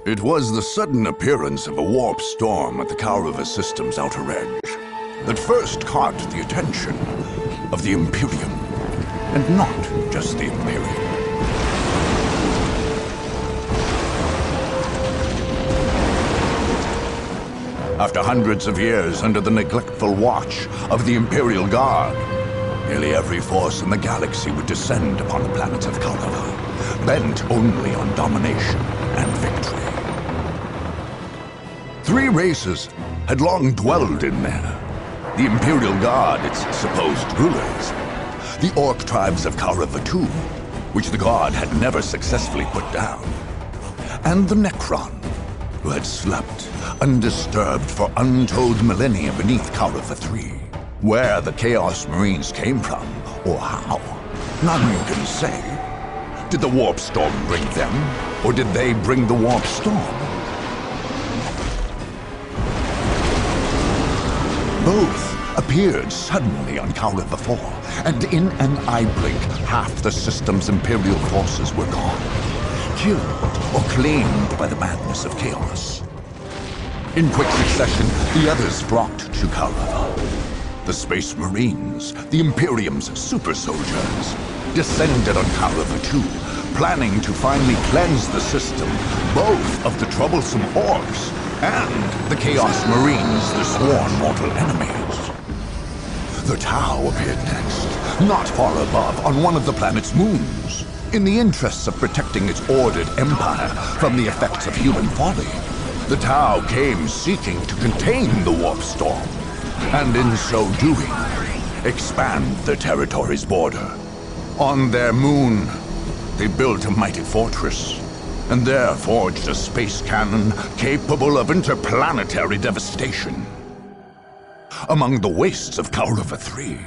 It was the sudden appearance of a warp storm at the Kaurava system's outer edge that first caught the attention of the Imperium, and not just the Imperium. After hundreds of years under the neglectful watch of the Imperial Guard, nearly every force in the galaxy would descend upon the planets of Kaurava, bent only on domination and victory. 3 races had long dwelled in there. The Imperial Guard, its supposed rulers, the Ork tribes of Kaurava II, which the Guard had never successfully put down, and the Necron, who had slept undisturbed for untold millennia beneath Kaurava III. Where the Chaos Marines came from, or how, none can say. Did the Warp Storm bring them, or did they bring the Warp Storm? Both appeared suddenly on Kaurava IV, and in an eye blink, half the system's Imperial forces were gone, killed or claimed by the madness of chaos. In quick succession, the others flocked to Kaurava. The Space Marines, the Imperium's super soldiers, descended on Kaurava II, planning to finally cleanse the system, both of the troublesome Orks and the Chaos Marines, the sworn mortal enemies. The DOW appeared next, not far above, on one of the planet's moons. In the interests of protecting its ordered empire from the effects of human folly, the DOW came seeking to contain the Warp Storm, and in so doing, expand the territory's border. On their moon, they built a mighty fortress, and there forged a space cannon capable of interplanetary devastation. Among the wastes of Kaurava III,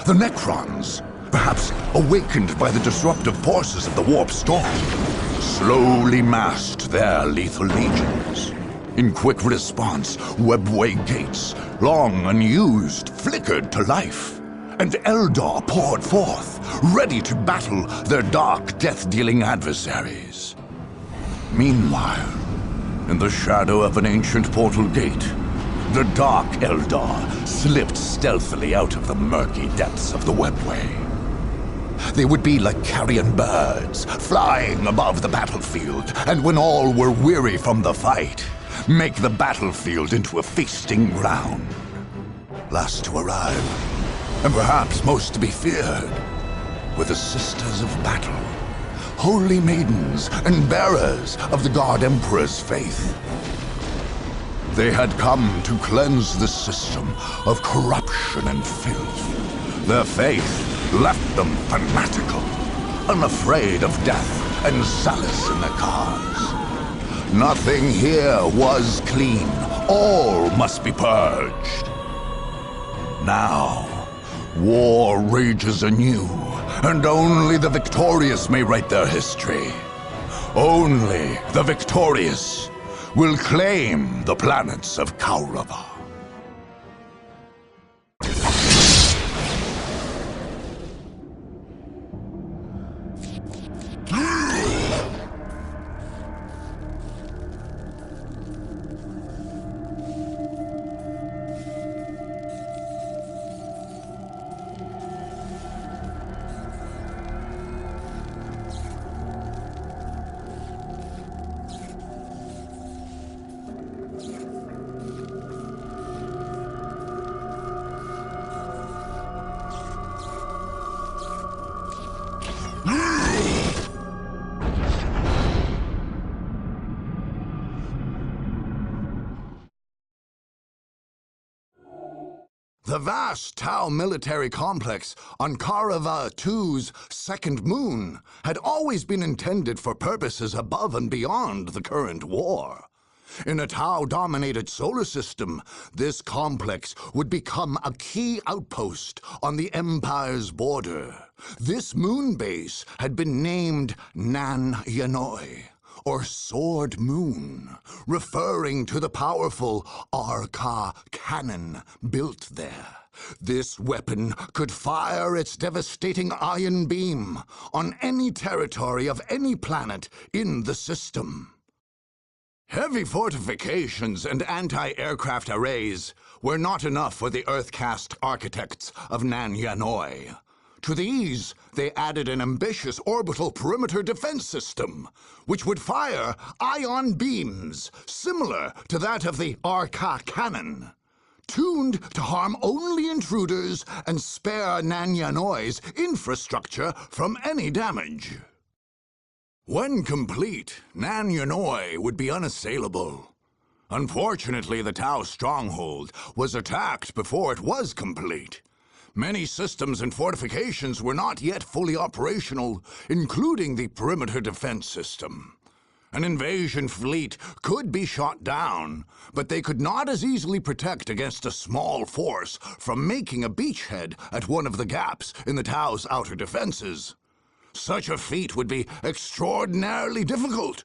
the Necrons, perhaps awakened by the disruptive forces of the Warp Storm, slowly massed their lethal legions. In quick response, webway gates, long unused, flickered to life, and Eldar poured forth, ready to battle their dark, death-dealing adversaries. Meanwhile, in the shadow of an ancient portal gate, the Dark Eldar slipped stealthily out of the murky depths of the webway. They would be like carrion birds, flying above the battlefield, and when all were weary from the fight, make the battlefield into a feasting ground. Last to arrive, and perhaps most to be feared, were the Sisters of Battle, holy maidens and bearers of the God Emperor's faith. They had come to cleanse the system of corruption and filth. Their faith left them fanatical, unafraid of death and zealous in their cause. Nothing here was clean. All must be purged. Now, war rages anew, and only the victorious may write their history. Only the victorious will claim the planets of Kaurava. The vast Tau military complex on Kaurava II's second moon had always been intended for purposes above and beyond the current war. In a Tau-dominated solar system, this complex would become a key outpost on the Empire's border. This moon base had been named Nan Yanoi, or Sword Moon, referring to the powerful Arca cannon built there. This weapon could fire its devastating ion beam on any territory of any planet in the system. Heavy fortifications and anti-aircraft arrays were not enough for the Earth-cast architects of Nan Yanoi. To these, they added an ambitious orbital perimeter defense system, which would fire ion beams similar to that of the Arca cannon, tuned to harm only intruders and spare Nan Yanoi's infrastructure from any damage. When complete, Nan Yanoi would be unassailable. Unfortunately, the Tau stronghold was attacked before it was complete. Many systems and fortifications were not yet fully operational, including the perimeter defense system. An invasion fleet could be shot down, but they could not as easily protect against a small force from making a beachhead at one of the gaps in the Tau's outer defenses. Such a feat would be extraordinarily difficult,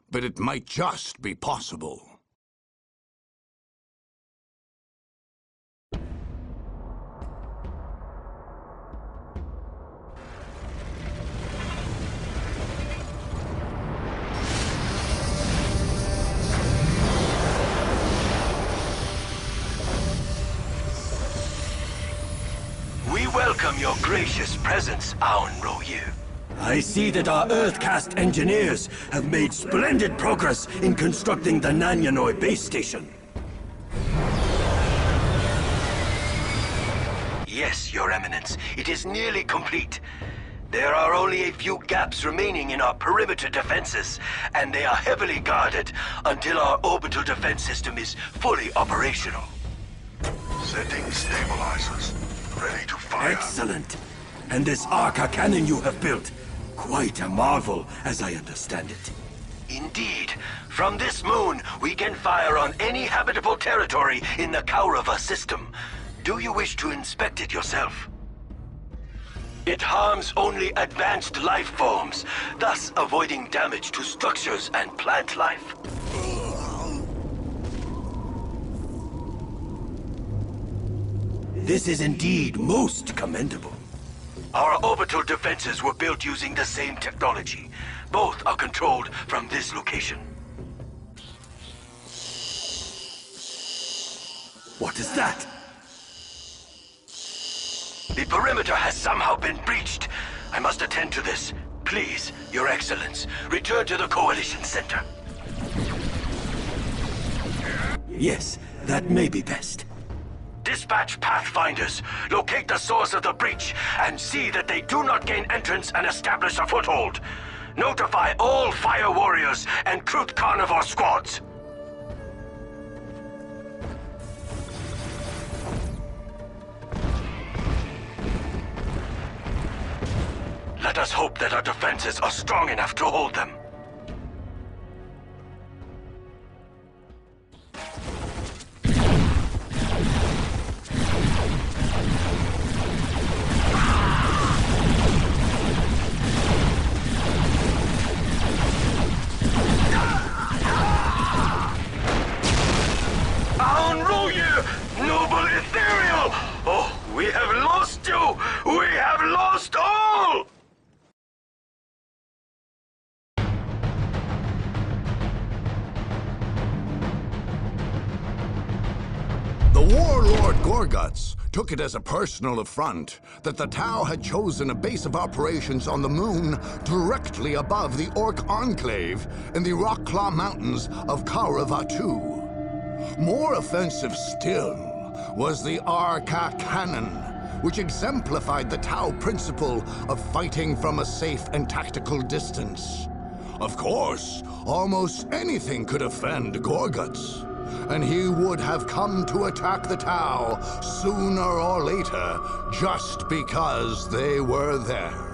but it might just be possible. We welcome your gracious presence, Aun Royu. I see that our Earth-cast engineers have made splendid progress in constructing the Nan Yanoi base station. Yes, Your Eminence, it is nearly complete. There are only a few gaps remaining in our perimeter defenses, and they are heavily guarded until our orbital defense system is fully operational. Setting stabilizers. Ready to fire. Excellent. And this Arca cannon you have built, quite a marvel, as I understand it. Indeed. From this moon, we can fire on any habitable territory in the Kaurava system. Do you wish to inspect it yourself? It harms only advanced life forms, thus avoiding damage to structures and plant life. This is indeed most commendable. Our orbital defenses were built using the same technology. Both are controlled from this location. What is that? The perimeter has somehow been breached. I must attend to this. Please, Your Excellence, return to the Coalition Center. Yes, that may be best. Dispatch Pathfinders, locate the source of the breach, and see that they do not gain entrance and establish a foothold. Notify all Fire Warriors and Kroot Carnivore squads. Let us hope that our defenses are strong enough to hold them. Noble Ethereal! Oh, we have lost you! We have lost all! The warlord Gorguts took it as a personal affront that the Tau had chosen a base of operations on the moon directly above the Ork enclave in the Rockclaw Mountains of Kauravatu. More offensive still was the Arca cannon, which exemplified the Tau principle of fighting from a safe and tactical distance. Of course, almost anything could offend Gorguts, and he would have come to attack the Tau sooner or later just because they were there.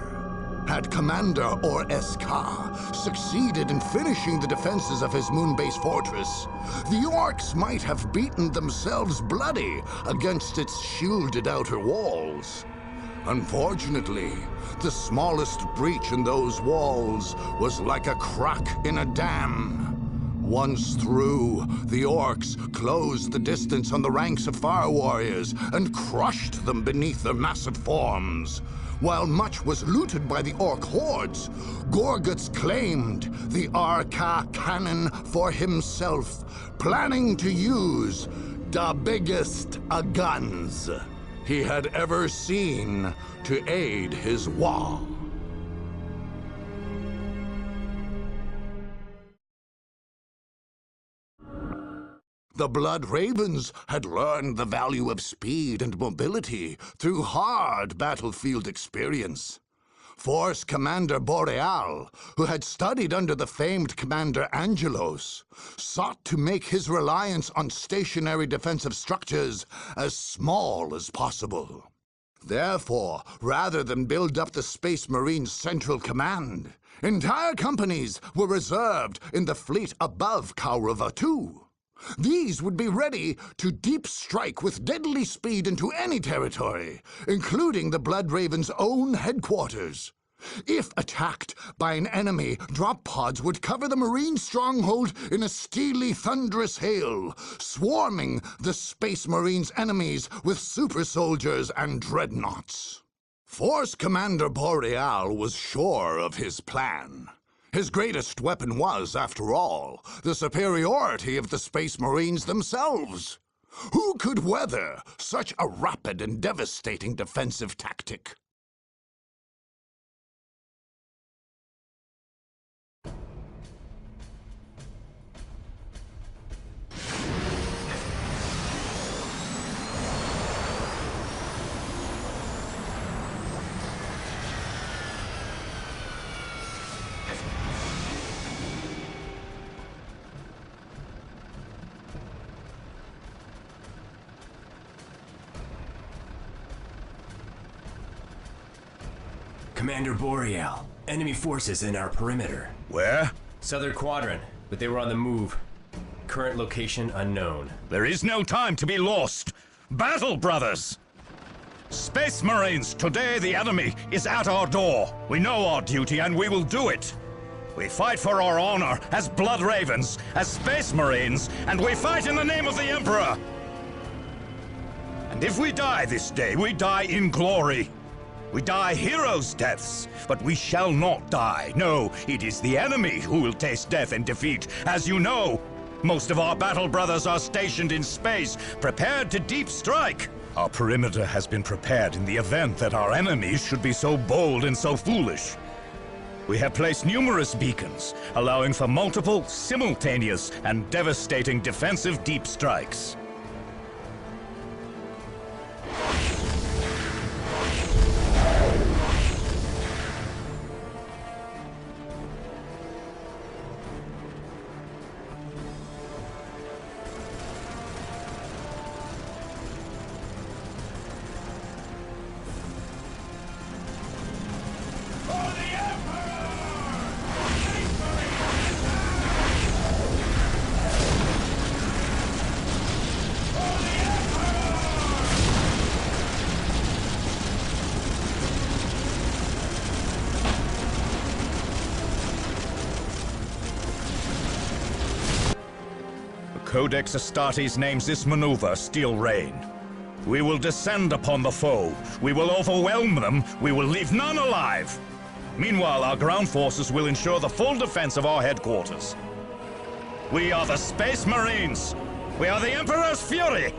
Had Commander Orks succeeded in finishing the defenses of his moon-based fortress, the Orks might have beaten themselves bloody against its shielded outer walls. Unfortunately, the smallest breach in those walls was like a crack in a dam. Once through, the Orks closed the distance on the ranks of Fire Warriors and crushed them beneath their massive forms, While much was looted by the Orc hordes, Gorguts claimed the Arca cannon for himself, planning to use the biggest guns he had ever seen to aid his war. The Blood Ravens had learned the value of speed and mobility through hard battlefield experience. Force Commander Boreal, who had studied under the famed Commander Angelos, sought to make his reliance on stationary defensive structures as small as possible. Therefore, rather than build up the Space Marines' Central Command, entire companies were reserved in the fleet above Kaurava II. These would be ready to deep strike with deadly speed into any territory, including the Blood Raven's own headquarters. If attacked by an enemy, drop pods would cover the Marine stronghold in a steely, thunderous hail, swarming the Space Marines' enemies with super soldiers and dreadnoughts. Force Commander Boreal was sure of his plan. His greatest weapon was, after all, the superiority of the Space Marines themselves. Who could weather such a rapid and devastating defensive tactic? Commander Boreal, enemy forces in our perimeter. Where? Southern Quadrant, but they were on the move. Current location unknown. There is no time to be lost. Battle, brothers! Space Marines, today the enemy is at our door. We know our duty and we will do it. We fight for our honor as Blood Ravens, as Space Marines, and we fight in the name of the Emperor. And if we die this day, we die in glory. We die heroes' deaths, but we shall not die. No, it is the enemy who will taste death and defeat. As you know, most of our battle brothers are stationed in space, prepared to deep strike. Our perimeter has been prepared in the event that our enemies should be so bold and so foolish. We have placed numerous beacons, allowing for multiple, simultaneous, and devastating defensive deep strikes. Codex Astartes names this maneuver Steel Rain. We will descend upon the foe. We will overwhelm them. We will leave none alive. Meanwhile, our ground forces will ensure the full defense of our headquarters. We are the Space Marines. We are the Emperor's Fury.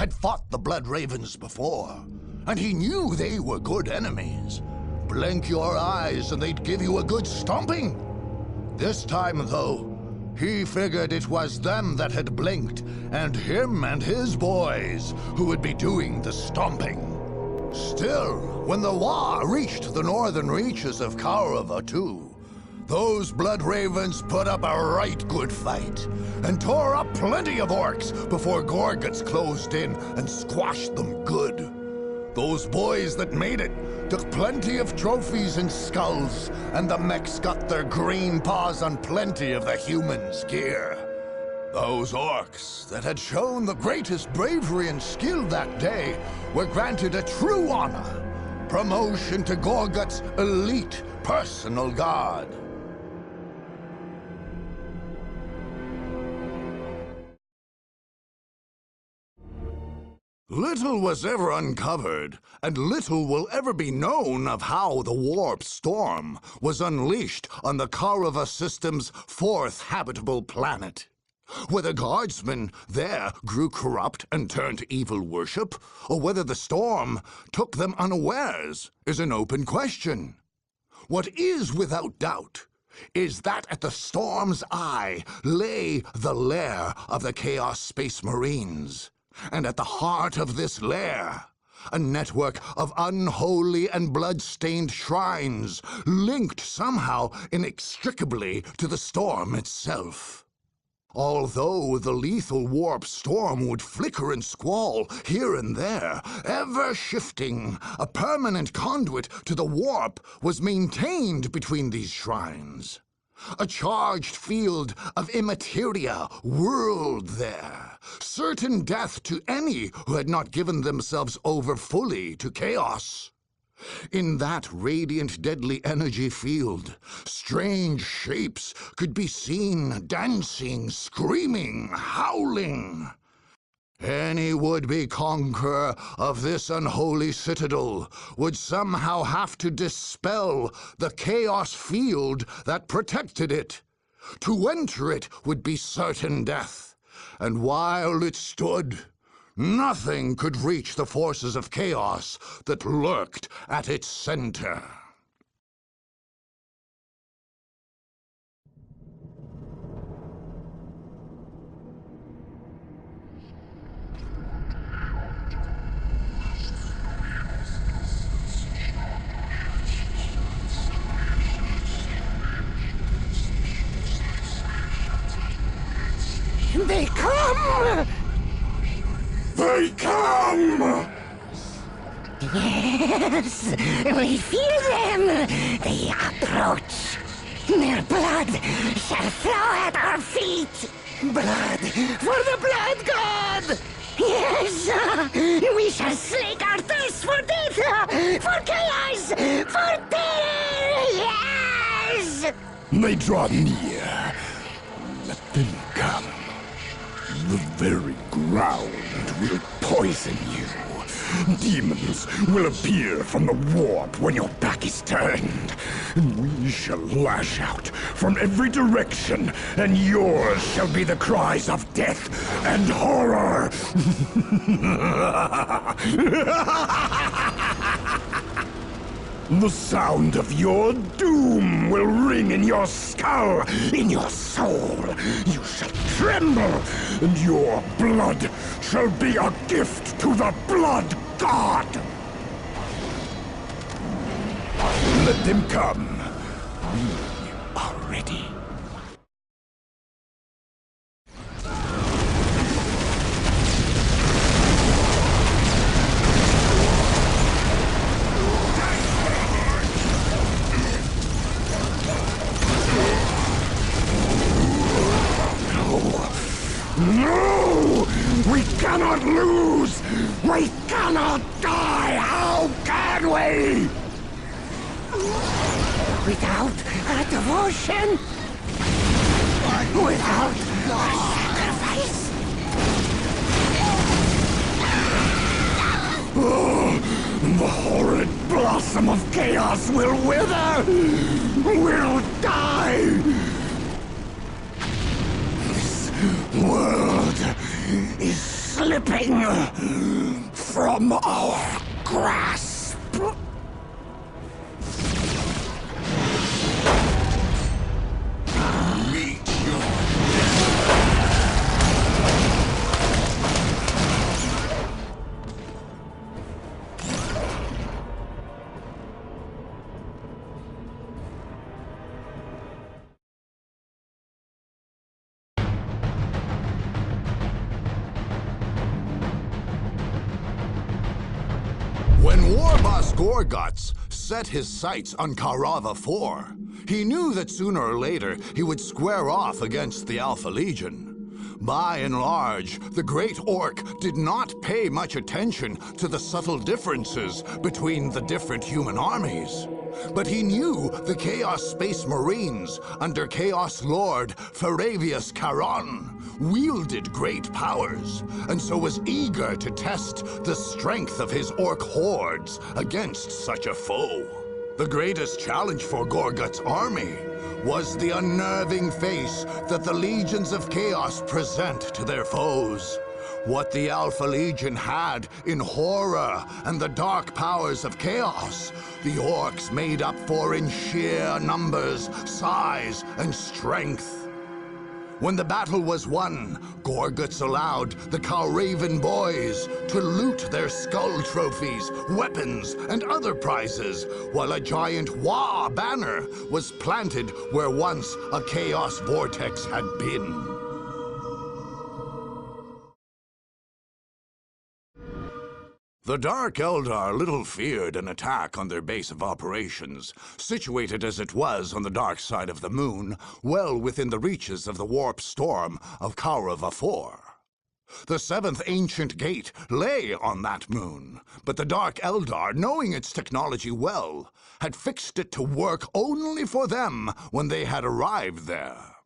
had fought the Blood Ravens before, and he knew they were good enemies. Blink your eyes and they'd give you a good stomping. This time, though, he figured it was them that had blinked, and him and his boys who would be doing the stomping. Still, when the war reached the northern reaches of Kaurava too, those Blood Ravens put up a right good fight, and tore up plenty of orcs before Gorguts closed in and squashed them good. Those boys that made it took plenty of trophies and skulls, and the mechs got their green paws on plenty of the humans' gear. Those orcs that had shown the greatest bravery and skill that day were granted a true honor, promotion to Gorguts' elite personal guard. Little was ever uncovered, and little will ever be known of how the warp storm was unleashed on the Kaurava system's fourth habitable planet. Whether guardsmen there grew corrupt and turned to evil worship, or whether the storm took them unawares, is an open question. What is without doubt is that at the storm's eye lay the lair of the Chaos Space Marines. And at the heart of this lair, a network of unholy and blood-stained shrines, linked somehow inextricably to the storm itself. Although the lethal warp storm would flicker and squall here and there, ever shifting, a permanent conduit to the warp was maintained between these shrines. A charged field of immateria whirled there, certain death to any who had not given themselves over fully to chaos. In that radiant, deadly energy field, strange shapes could be seen dancing, screaming, howling. Any would-be conqueror of this unholy citadel would somehow have to dispel the chaos field that protected it. To enter it would be certain death, and while it stood, nothing could reach the forces of chaos that lurked at its center. They come! They come! Yes, we feel them. They approach. Their blood shall flow at our feet. Blood for the blood god! Yes, we shall slake our thirst for death, for chaos, for terror, yes! They draw near. Let them come. The very ground will poison you. Demons will appear from the warp when your back is turned. We shall lash out from every direction, and yours shall be the cries of death and horror. The sound of your doom will ring in your skull, in your soul. You shall tremble, and your blood shall be a gift to the blood god. Let them come. We are ready. No! We cannot lose! We cannot die! How can we? Without a devotion? Without a sacrifice? Oh, the horrid blossom of chaos will wither! Will die! This world is slipping from our grasp. Meet your When Warboss Gorguts set his sights on Karava 4, he knew that sooner or later he would square off against the Alpha Legion. By and large, the Great Orc did not pay much attention to the subtle differences between the different human armies. But he knew the Chaos Space Marines under Chaos Lord Faravius Charon wielded great powers, and so was eager to test the strength of his orc hordes against such a foe. The greatest challenge for Gorgut's army was the unnerving face that the legions of chaos present to their foes. What the Alpha Legion had in horror and the dark powers of chaos, the orcs made up for in sheer numbers, size, and strength. When the battle was won, Gorguts allowed the Calraven boys to loot their skull trophies, weapons, and other prizes, while a giant Wa banner was planted where once a chaos vortex had been. The Dark Eldar little feared an attack on their base of operations, situated as it was on the dark side of the moon, well within the reaches of the warp storm of Karava 4. The seventh ancient gate lay on that moon, but the Dark Eldar, knowing its technology well, had fixed it to work only for them when they had arrived there.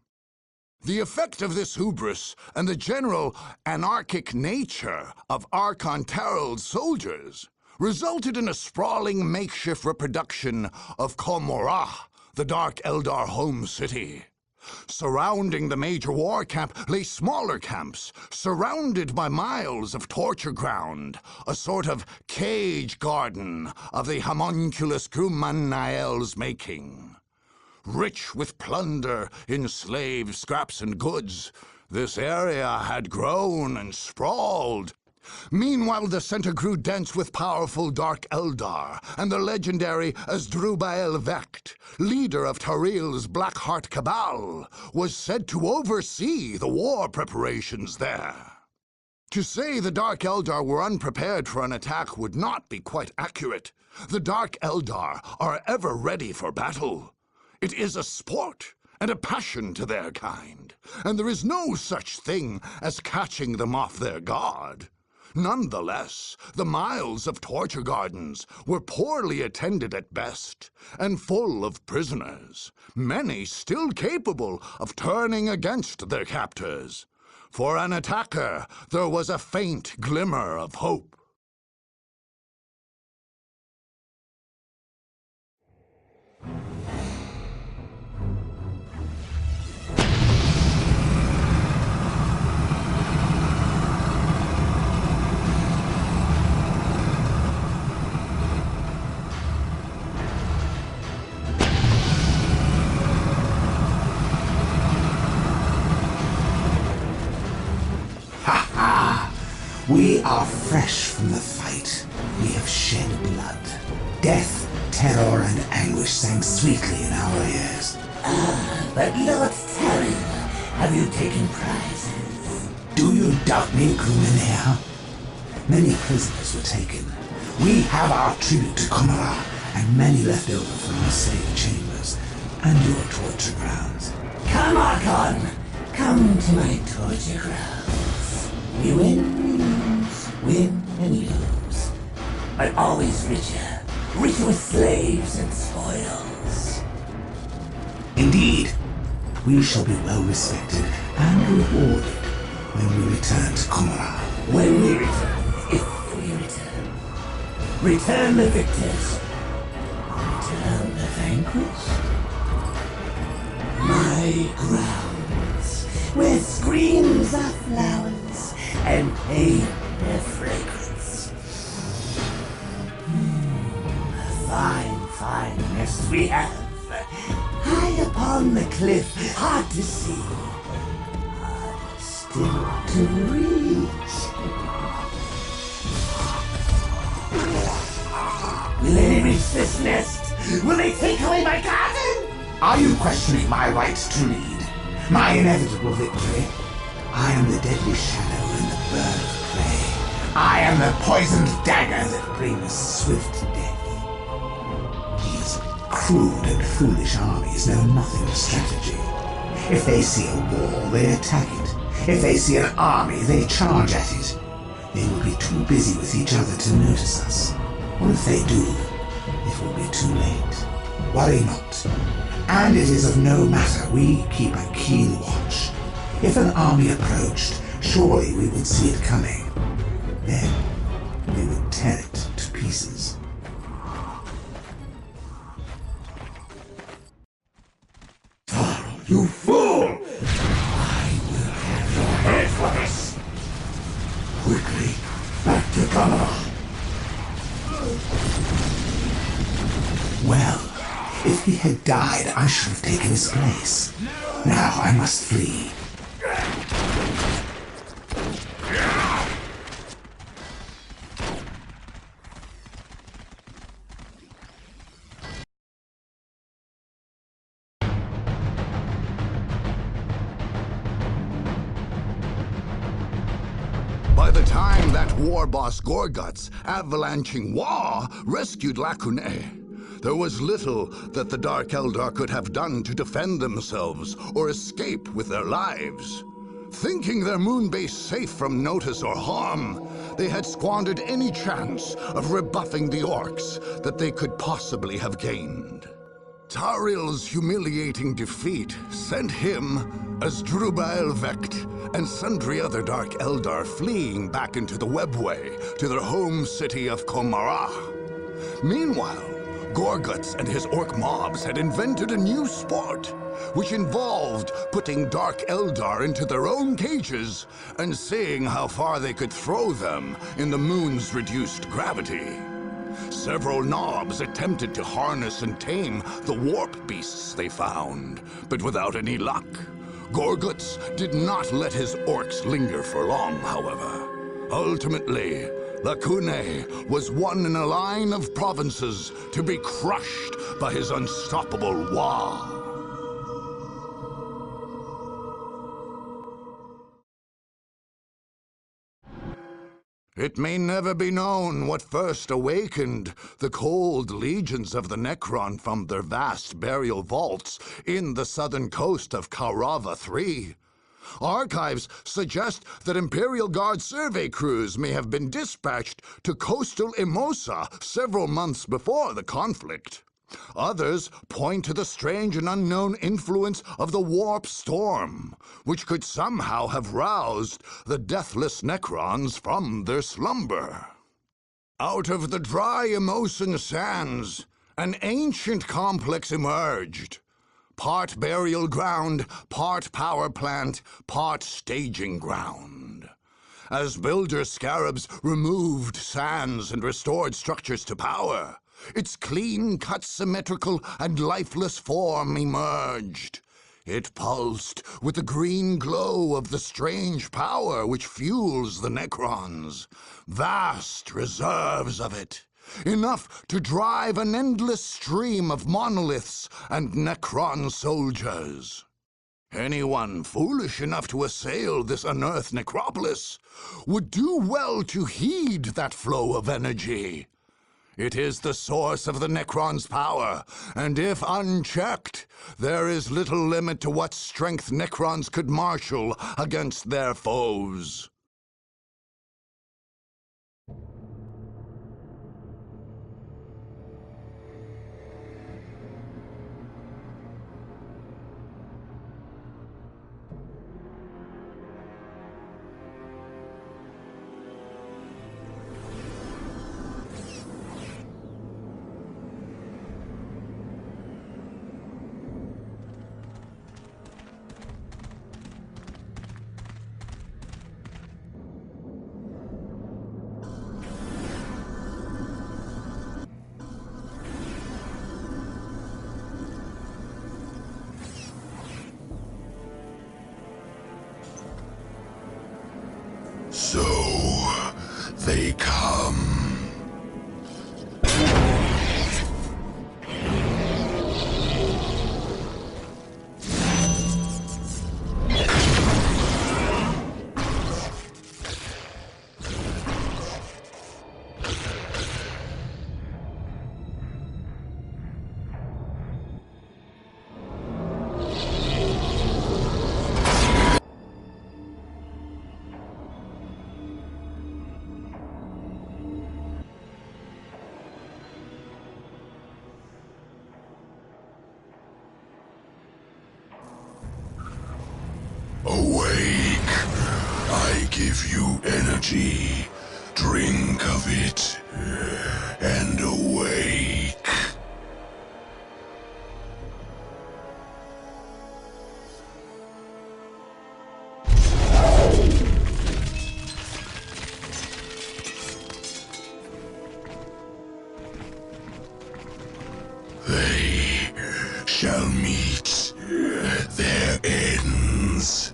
The effect of this hubris and the general anarchic nature of Archon Terrell's soldiers resulted in a sprawling makeshift reproduction of Komorah, the Dark Eldar home city. Surrounding the major war camp lay smaller camps, surrounded by miles of torture ground, a sort of cage garden of the homunculus Grumanael's making. Rich with plunder, enslaved scraps and goods, this area had grown and sprawled. Meanwhile, the center grew dense with powerful Dark Eldar, and the legendary Asdrubael Vecht, leader of Taril's Blackheart Cabal, was said to oversee the war preparations there. To say the Dark Eldar were unprepared for an attack would not be quite accurate. The Dark Eldar are ever ready for battle. It is a sport and a passion to their kind, and there is no such thing as catching them off their guard. Nonetheless, the miles of torture gardens were poorly attended at best, and full of prisoners, many still capable of turning against their captors. For an attacker, there was a faint glimmer of hope. We are fresh from the fight. We have shed blood. Death, terror, and anguish sang sweetly in our ears. But Lord Terran, have you taken prizes? Do you doubt me, Grumanael? Many prisoners were taken. We have our tribute to Komorah, and many left over from your safe chambers and your torture grounds. Come, Archon! Come to my torture grounds. We win and lose. But always richer. Richer with slaves and spoils. Indeed, we shall be well respected and rewarded when we return to Komorah. When we return, if we return. Return the victors. Return the vanquished. My grounds, where screens are flowers and pain in their fragrance. A fine nest we have. High upon the cliff, hard to see, hard still to reach. Will they reach this nest? Will they take away my garden? Are you questioning my right to lead? My inevitable victory? I am the deadly shadow and the bird of prey. I am the poisoned dagger that brings swift death. These crude and foolish armies know nothing of strategy. If they see a wall, they attack it. If they see an army, they charge at it. They will be too busy with each other to notice us. Or if they do, it will be too late. Worry not. And it is of no matter, we keep a keen watch. If an army approached, surely we would see it coming. Then we would tear it to pieces. You fool! I will have your head for this! Quickly, back to cover! Well, if he had died, I should have taken his place. Now I must flee. By the time that war boss Gorguts, avalanching War, rescued Lacunae, there was little that the Dark Eldar could have done to defend themselves or escape with their lives. Thinking their moon base safe from notice or harm, they had squandered any chance of rebuffing the Orks that they could possibly have gained. Taril's humiliating defeat sent him, as Drubael Vect, and sundry other Dark Eldar fleeing back into the Webway to their home city of Komara. Meanwhile, Gorguts and his Ork mobs had invented a new sport, which involved putting Dark Eldar into their own cages and seeing how far they could throw them in the moon's reduced gravity. Several knobs attempted to harness and tame the warp beasts they found, but without any luck. Gorguts did not let his Orks linger for long, however. Ultimately, Lacunae was one in a line of provinces to be crushed by his unstoppable Wa. It may never be known what first awakened the cold legions of the Necron from their vast burial vaults in the southern coast of Kaurava III. Archives suggest that Imperial Guard survey crews may have been dispatched to coastal Imosa several months before the conflict. Others point to the strange and unknown influence of the warp storm, which could somehow have roused the deathless Necrons from their slumber. Out of the dry Imosan sands, an ancient complex emerged. Part burial ground, part power plant, part staging ground. As builder scarabs removed sands and restored structures to power, its clean-cut, symmetrical, and lifeless form emerged. It pulsed with the green glow of the strange power which fuels the Necrons. Vast reserves of it. Enough to drive an endless stream of monoliths and Necron soldiers. Anyone foolish enough to assail this unearthed necropolis would do well to heed that flow of energy. It is the source of the Necron's power, and if unchecked, there is little limit to what strength Necrons could marshal against their foes. they come. Awake. I give you energy. Drink of it. And awake. They shall meet their ends.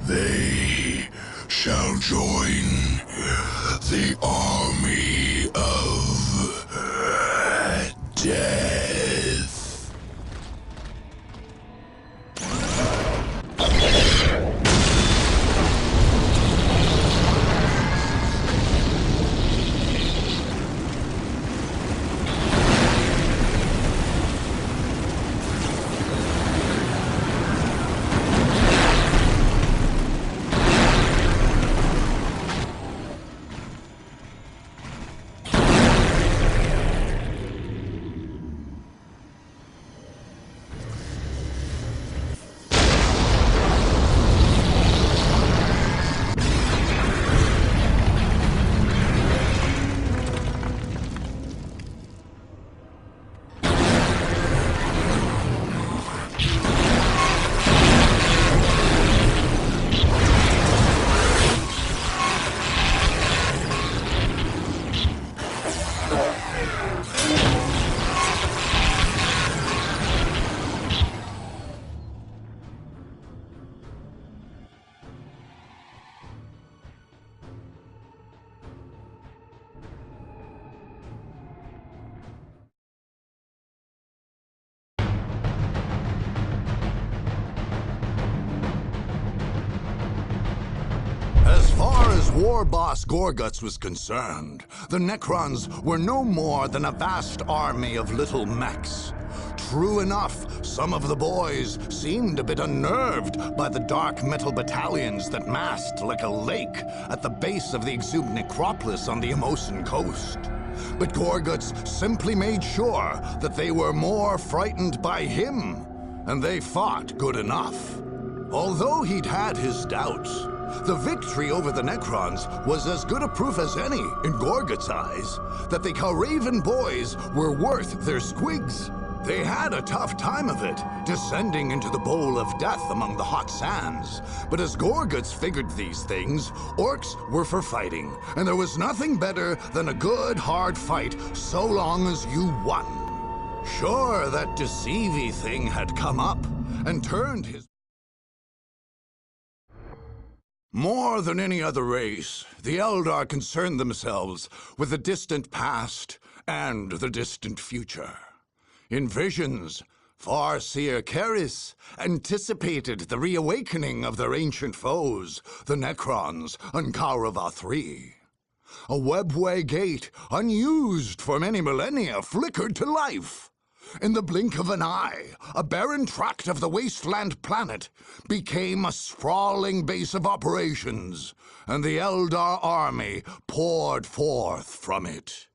They shall join the army of death. As far as War Boss Gorguts was concerned, the Necrons were no more than a vast army of little mechs. True enough, some of the boys seemed a bit unnerved by the dark metal battalions that massed like a lake at the base of the exhumed necropolis on the Emosan coast. But Gorguts simply made sure that they were more frightened by him, and they fought good enough. Although he'd had his doubts, the victory over the Necrons was as good a proof as any, in Gorguts' eyes, that the Kalraven boys were worth their squigs. They had a tough time of it, descending into the bowl of death among the hot sands. But as Gorguts figured these things, Orks were for fighting, and there was nothing better than a good, hard fight so long as you won. Sure, that Deceivi thing had come up and turned his... More than any other race, the Eldar concerned themselves with the distant past and the distant future. In visions, Farseer Keris anticipated the reawakening of their ancient foes, the Necrons on Kaurava III. A webway gate, unused for many millennia, flickered to life. In the blink of an eye, a barren tract of the wasteland planet became a sprawling base of operations, and the Eldar army poured forth from it.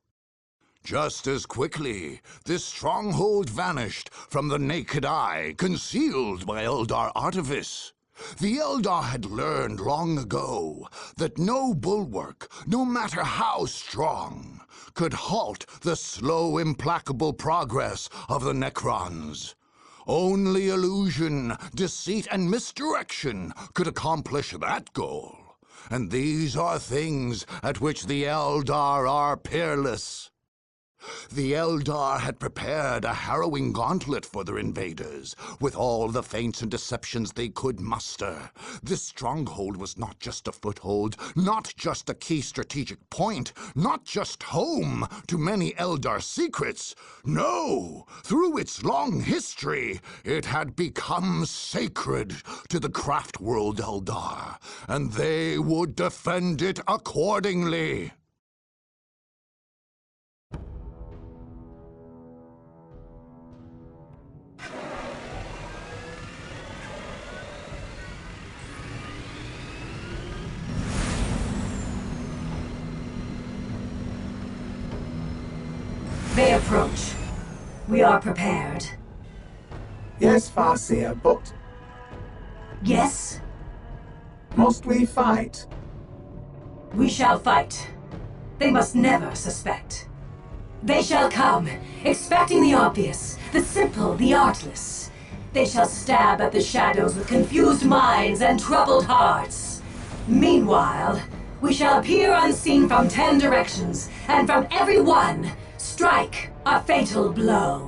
Just as quickly, this stronghold vanished from the naked eye, concealed by Eldar artifice. The Eldar had learned long ago that no bulwark, no matter how strong, could halt the slow, implacable progress of the Necrons. Only illusion, deceit, and misdirection could accomplish that goal. And these are things at which the Eldar are peerless. The Eldar had prepared a harrowing gauntlet for their invaders, with all the feints and deceptions they could muster. This stronghold was not just a foothold, not just a key strategic point, not just home to many Eldar secrets. No! Through its long history, it had become sacred to the craft world Eldar, and they would defend it accordingly. They approach. We are prepared. Yes, Farseer, but Yes? must we fight? We shall fight. They must never suspect. They shall come, expecting the obvious, the simple, the artless. They shall stab at the shadows with confused minds and troubled hearts. Meanwhile, we shall appear unseen from 10 directions, and from every one, strike a fatal blow.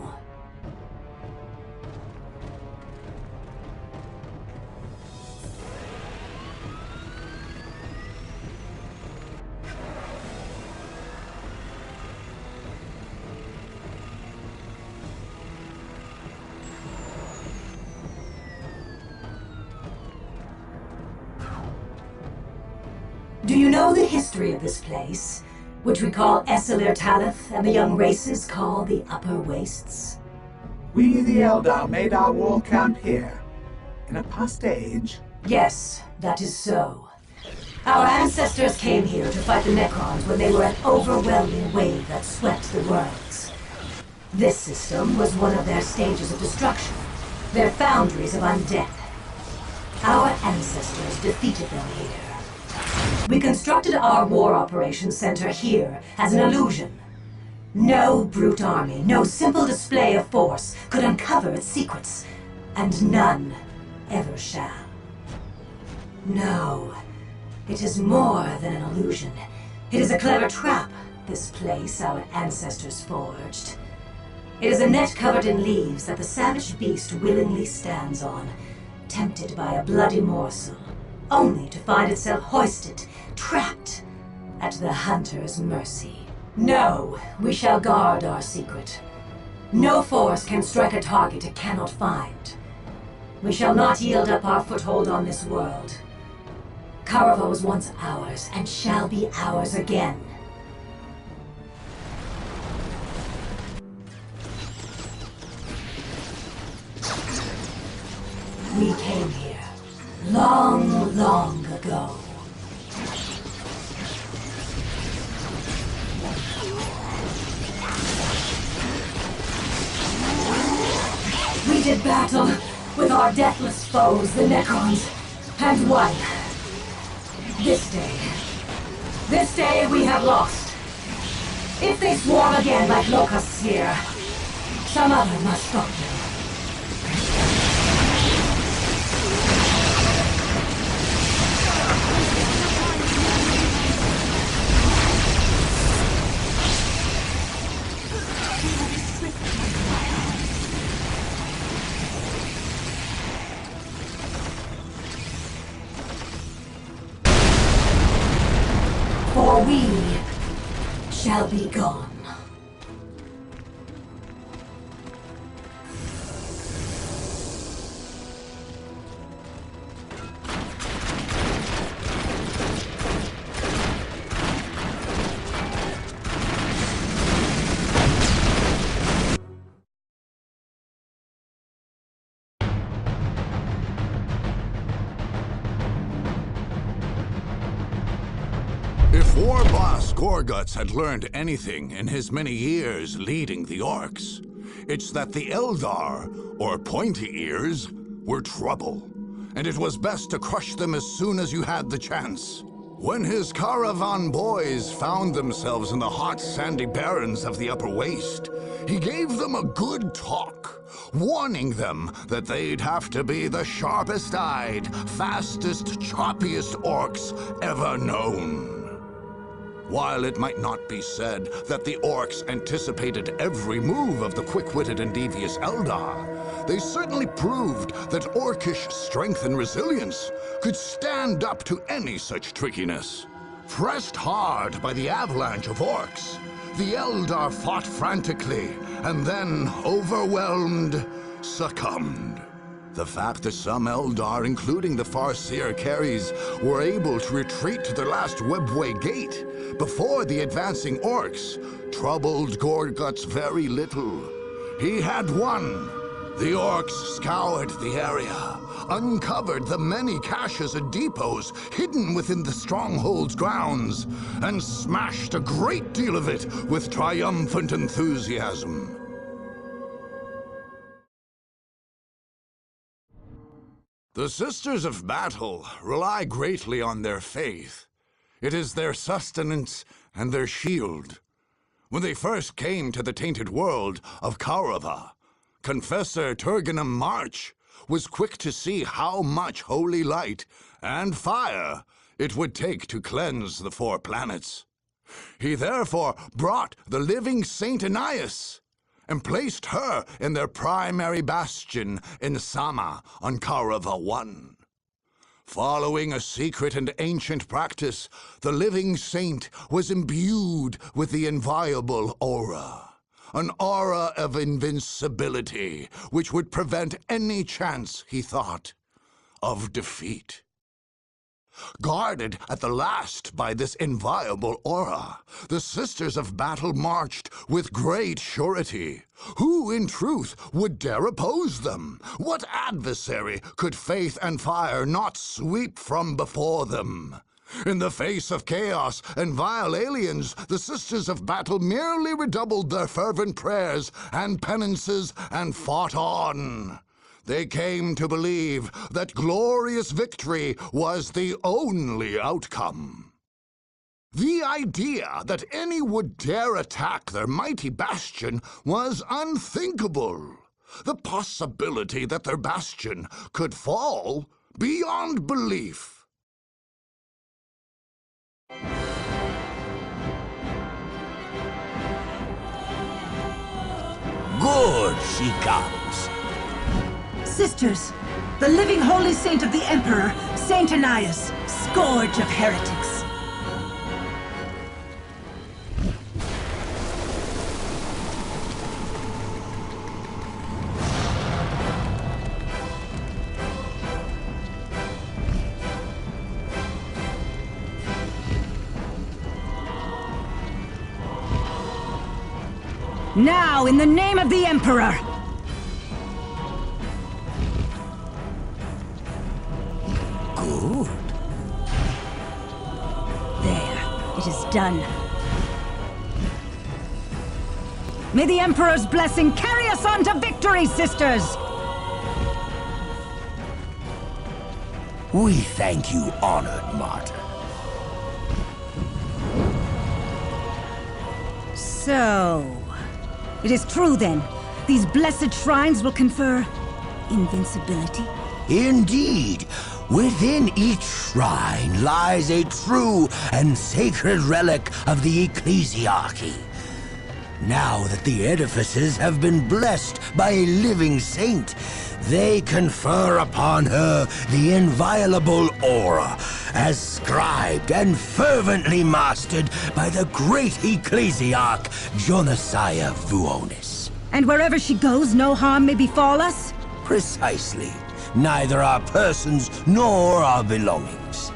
Do you know the history of this place, which we call Esselir Talith and the young races call the Upper Wastes? We, the Eldar, made our war camp here. In a past age. Yes, that is so. Our ancestors came here to fight the Necrons when they were an overwhelming wave that swept the worlds. This system was one of their stages of destruction, their foundries of undeath. Our ancestors defeated them here. We constructed our war operations center here as an illusion. No brute army, no simple display of force could uncover its secrets, and none ever shall. No, it is more than an illusion. It is a clever trap, this place our ancestors forged. It is a net covered in leaves that the savage beast willingly stands on, tempted by a bloody morsel, only to find itself hoisted, trapped, at the hunter's mercy. No, we shall guard our secret. No force can strike a target it cannot find. We shall not yield up our foothold on this world. Karava was once ours, and shall be ours again. We came here long, long ago. We did battle with our deathless foes, the Necrons, and won. This day we have lost. If they swarm again like locusts here, some other must stop them. For we shall be gone. If War Boss Gorguts had learned anything in his many years leading the Orks, it's that the Eldar, or Pointy Ears, were trouble, and it was best to crush them as soon as you had the chance. When his caravan boys found themselves in the hot sandy barrens of the Upper Waste, he gave them a good talk, warning them that they'd have to be the sharpest-eyed, fastest, choppiest orcs ever known. While it might not be said that the Orks anticipated every move of the quick-witted and devious Eldar, they certainly proved that Orkish strength and resilience could stand up to any such trickiness. Pressed hard by the avalanche of Orks, the Eldar fought frantically, and then, overwhelmed, succumbed. The fact that some Eldar, including the Farseer carries, were able to retreat to their last webway gate before the advancing Orks troubled Gorgutz very little. He had won. The Orks scoured the area, uncovered the many caches and depots hidden within the stronghold's grounds, and smashed a great deal of it with triumphant enthusiasm. The Sisters of Battle rely greatly on their faith. It is their sustenance and their shield. When they first came to the tainted world of Kaurava, Confessor Turganum March was quick to see how much holy light and fire it would take to cleanse the 4 planets. He therefore brought the living Saint Anais and placed her in their primary bastion in Sama on Kaurava 1. Following a secret and ancient practice, the living saint was imbued with the inviolable aura. An aura of invincibility, which would prevent any chance, he thought, of defeat. Guarded at the last by this inviolable aura, the Sisters of Battle marched with great surety. Who, in truth, would dare oppose them? What adversary could faith and fire not sweep from before them? In the face of chaos and vile aliens, the Sisters of Battle merely redoubled their fervent prayers and penances and fought on. They came to believe that glorious victory was the only outcome. The idea that any would dare attack their mighty bastion was unthinkable. The possibility that their bastion could fall beyond belief. Good, she comes. Sisters, the living holy saint of the Emperor, Saint Anais, scourge of heretics. Now, in the name of the Emperor! Good. There, it is done. May the Emperor's blessing carry us on to victory, sisters! We thank you, honored martyr. So... it is true, then. These blessed shrines will confer invincibility? Indeed. Within each shrine lies a true and sacred relic of the ecclesiarchy. Now that the edifices have been blessed by a living saint, they confer upon her the inviolable aura, as scribed and fervently mastered by the great ecclesiarch Jonasiah Vuonis. And wherever she goes, no harm may befall us? Precisely. Neither our persons nor our belongings.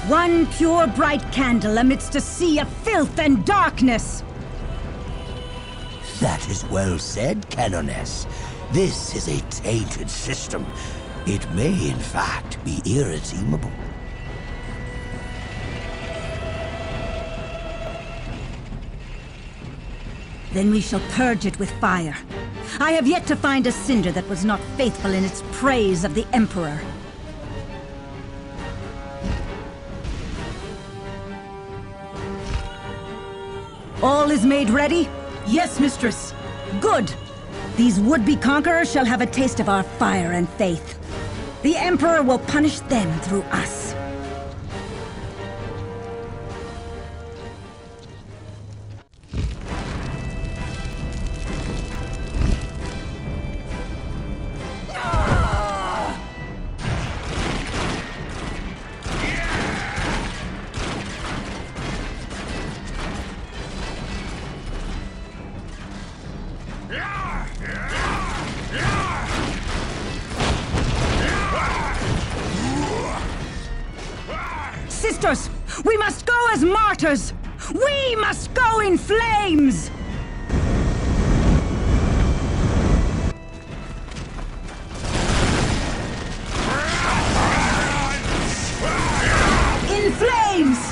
One pure bright candle amidst a sea of filth and darkness! That is well said, Canoness. This is a tainted system. It may, in fact, be irredeemable. Then we shall purge it with fire. I have yet to find a cinder that was not faithful in its praise of the Emperor. All is made ready? Yes, mistress. Good. These would-be conquerors shall have a taste of our fire and faith. The Emperor will punish them through us. Sisters, we must go as martyrs! We must go in flames! In flames!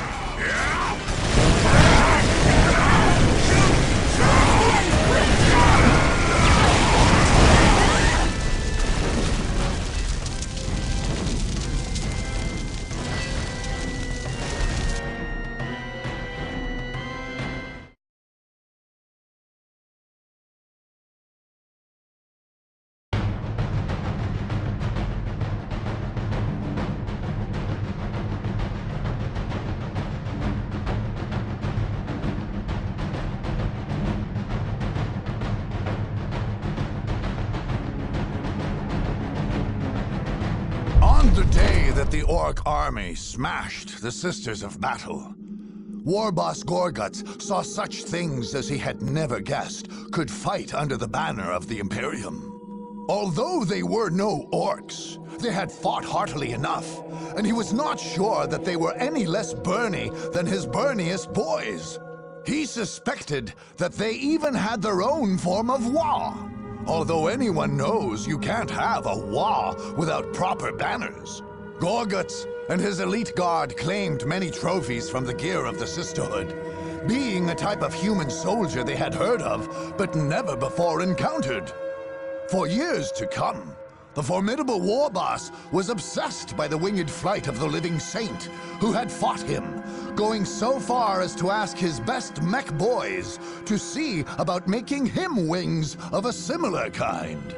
On the day that the Orc army smashed the Sisters of Battle, War Boss Gorguts saw such things as he had never guessed could fight under the banner of the Imperium. Although they were no Orcs, they had fought heartily enough, and he was not sure that they were any less burny than his burniest boys. He suspected that they even had their own form of Wa. Although anyone knows you can't have a Wa without proper banners. Gorguts and his elite guard claimed many trophies from the gear of the Sisterhood, being a type of human soldier they had heard of, but never before encountered. For years to come, the formidable war boss was obsessed by the winged flight of the living saint, who had fought him, going so far as to ask his best mech boys to see about making him wings of a similar kind.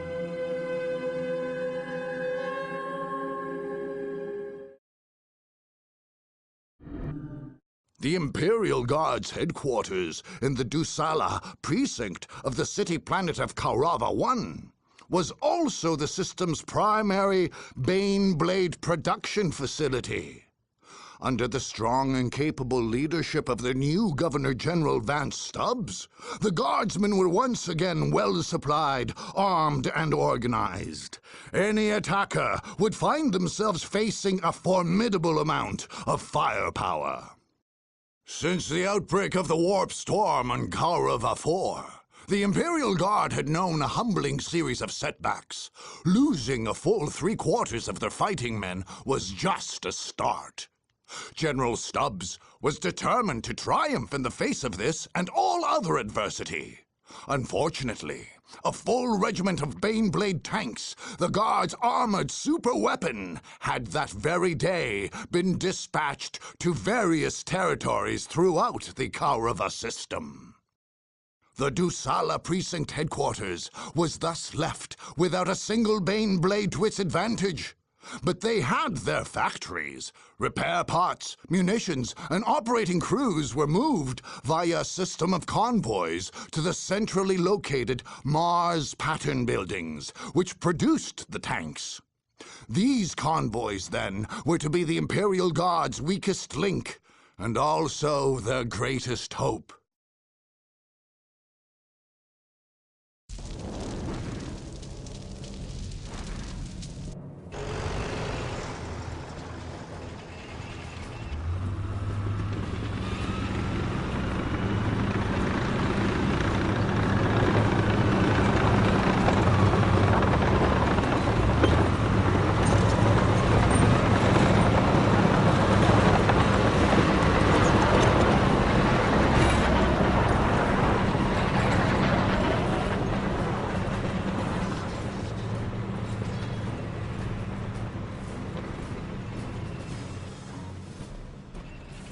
The Imperial Guard's headquarters in the Dusala precinct of the city planet of Kaurava 1 was also the system's primary Bane Blade production facility. Under the strong and capable leadership of the new Governor-General Vance Stubbs, the Guardsmen were once again well-supplied, armed, and organized. Any attacker would find themselves facing a formidable amount of firepower. Since the outbreak of the Warp Storm on Kaurava 4, the Imperial Guard had known a humbling series of setbacks. Losing a full 3/4 of their fighting men was just a start. General Stubbs was determined to triumph in the face of this and all other adversity. Unfortunately, a full regiment of Baneblade tanks, the Guard's armored superweapon, had that very day been dispatched to various territories throughout the Kaurava system. The Dusala Precinct headquarters was thus left without a single Baneblade to its advantage. But they had their factories. Repair parts, munitions, and operating crews were moved via a system of convoys to the centrally located Mars pattern buildings, which produced the tanks. These convoys, then, were to be the Imperial Guard's weakest link, and also their greatest hope.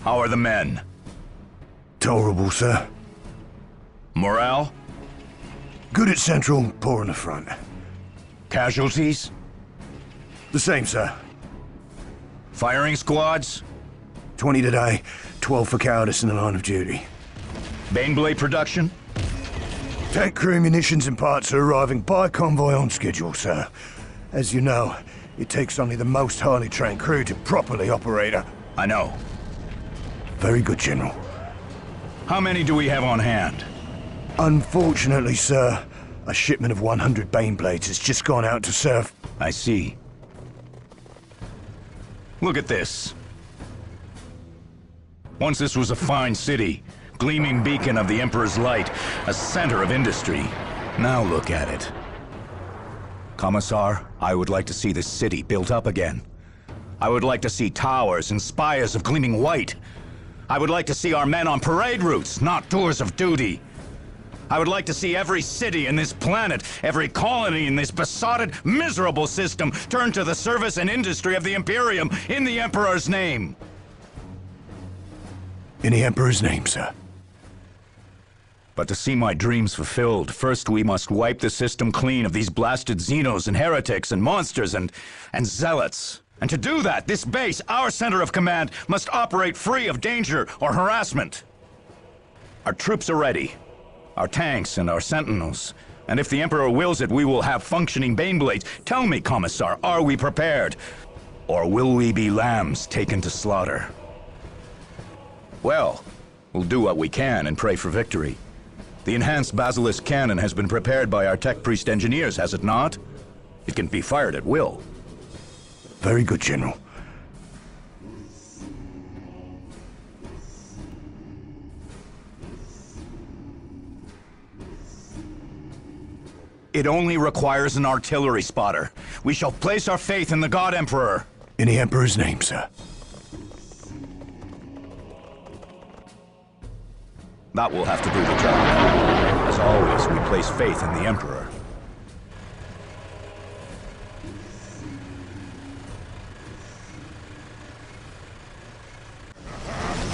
How are the men? Tolerable, sir. Morale? Good at Central, poor in the front. Casualties? The same, sir. Firing squads? 20 today, 12 for cowardice in the line of duty. Baneblade production? Tank crew, munitions and parts are arriving by convoy on schedule, sir. As you know, it takes only the most highly trained crew to properly operate a... I know. Very good, General. How many do we have on hand? Unfortunately, sir, A shipment of 100 Baneblades has just gone out to serve. I see. Look at this. Once this was a fine city, gleaming beacon of the Emperor's light, a center of industry. Now look at it. Commissar, I would like to see this city built up again. I would like to see towers and spires of gleaming white. I would like to see our men on parade routes, not tours of duty. I would like to see every city in this planet, every colony in this besotted, miserable system turn to the service and industry of the Imperium in the Emperor's name. In the Emperor's name, sir. But to see my dreams fulfilled, first we must wipe the system clean of these blasted Xenos and heretics and monsters and zealots. And to do that, this base, our center of command, must operate free of danger or harassment. Our troops are ready. Our tanks and our sentinels. And if the Emperor wills it, we will have functioning Baneblades. Tell me, Commissar, are we prepared? Or will we be lambs taken to slaughter? Well, we'll do what we can and pray for victory. The enhanced Basilisk cannon has been prepared by our tech priest engineers, has it not? It can be fired at will. Very good, General. It only requires an artillery spotter. We shall place our faith in the God Emperor. In the Emperor's name, sir. That will have to do the job. As always, we place faith in the Emperor.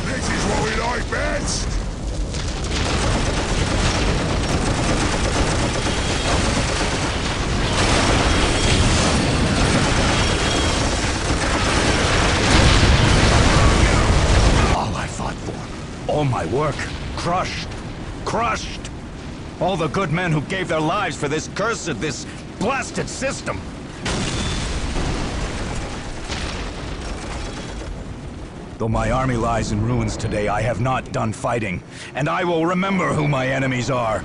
This is what we like best! All I fought for. All my work. Crushed. Crushed. All the good men who gave their lives for this cursed, this blasted system. Though my army lies in ruins today, I have not done fighting, and I will remember who my enemies are.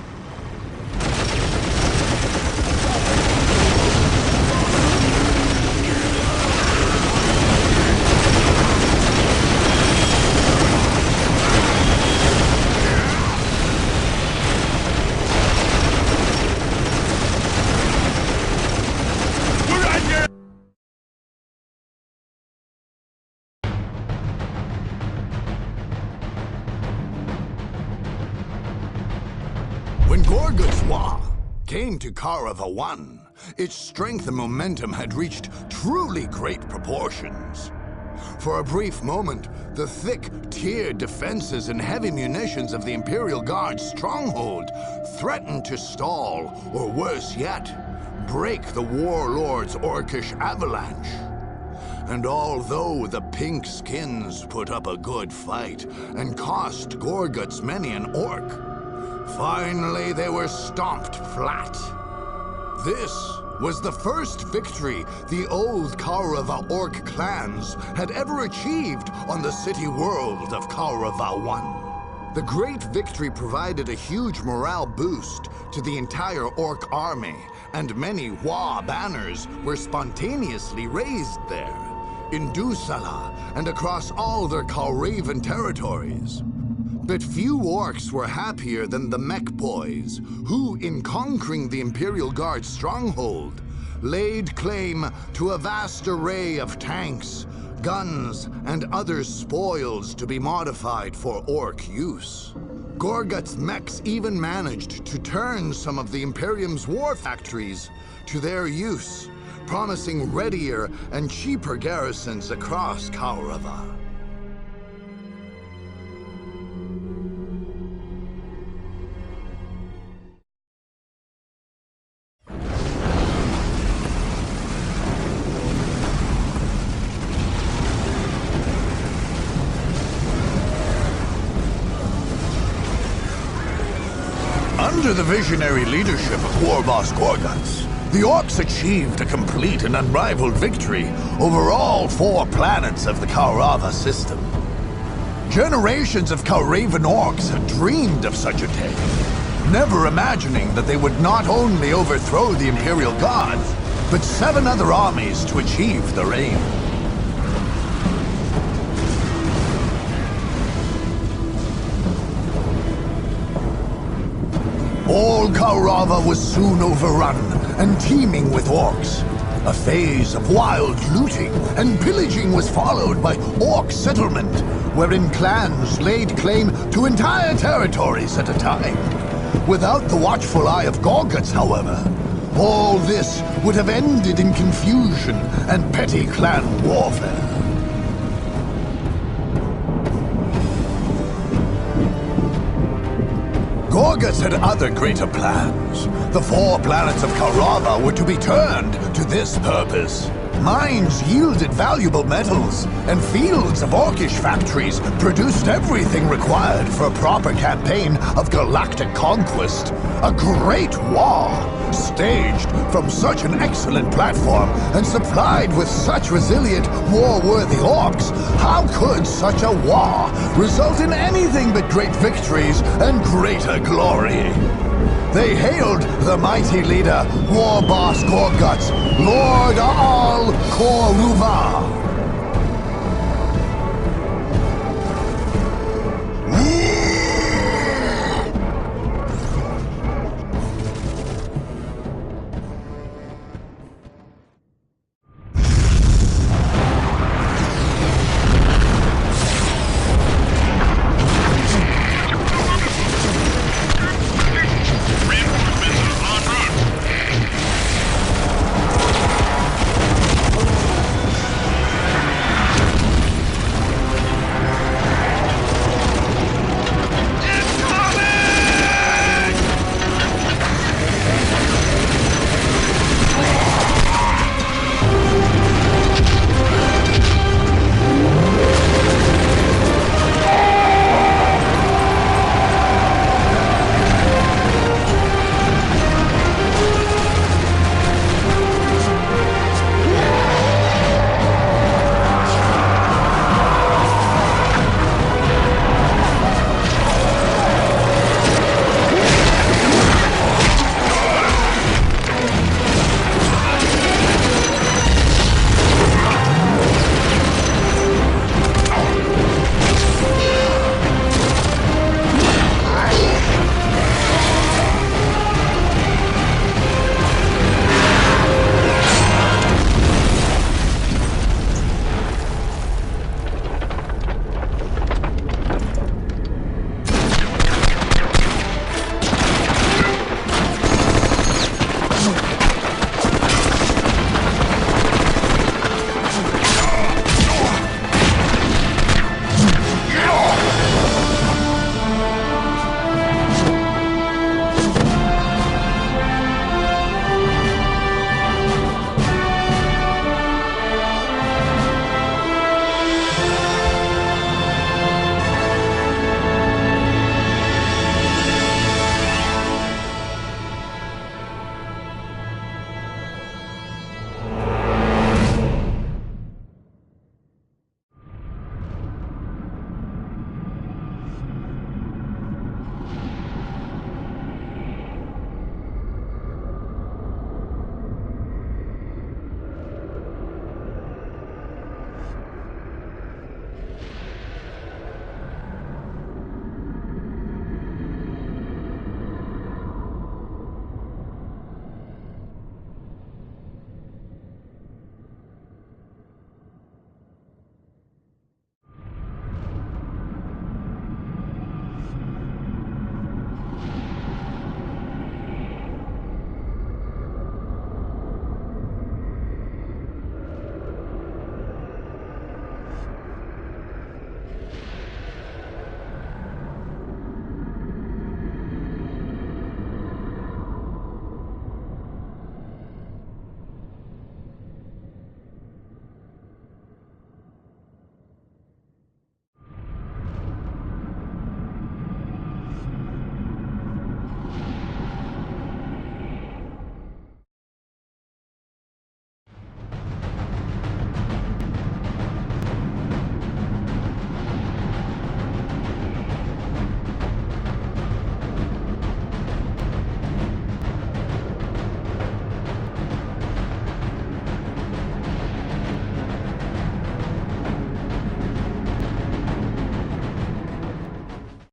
When Gorgutswa came to Karava I, its strength and momentum had reached truly great proportions. For a brief moment, the thick, tiered defenses and heavy munitions of the Imperial Guard's stronghold threatened to stall, or worse yet, break the warlord's orcish avalanche. And although the pink skins put up a good fight and cost Gorguts many an orc, finally, they were stomped flat. This was the first victory the old Kaurava orc clans had ever achieved on the city world of Kaurava I. The great victory provided a huge morale boost to the entire orc army, and many Wa banners were spontaneously raised there, in Dusala and across all their Kauravan territories. But few orcs were happier than the mech boys, who, in conquering the Imperial Guard's stronghold, laid claim to a vast array of tanks, guns, and other spoils to be modified for orc use. Gorguts mechs even managed to turn some of the Imperium's war factories to their use, promising readier and cheaper garrisons across Kaurava. Under the visionary leadership of War Boss Gorguts, the Orcs achieved a complete and unrivaled victory over all 4 planets of the Kaurava system. Generations of Kauravan Orcs had dreamed of such a day. never imagining that they would not only overthrow the Imperial Guard, but 7 other armies to achieve their aim. All Kaurava was soon overrun and teeming with orcs. A phase of wild looting and pillaging was followed by orc settlement, wherein clans laid claim to entire territories at a time. Without the watchful eye of Gorguts, however, all this would have ended in confusion and petty clan warfare. Gorguts had other greater plans. The 4 planets of Kaurava were to be turned to this purpose. Mines yielded valuable metals, and fields of orcish factories produced everything required for a proper campaign of galactic conquest. A great war, staged from such an excellent platform and supplied with such resilient, war-worthy orcs. How could such a war result in anything but great victories and greater glory? They hailed the mighty leader, War Boss Gorguts, Lord Al Koruva.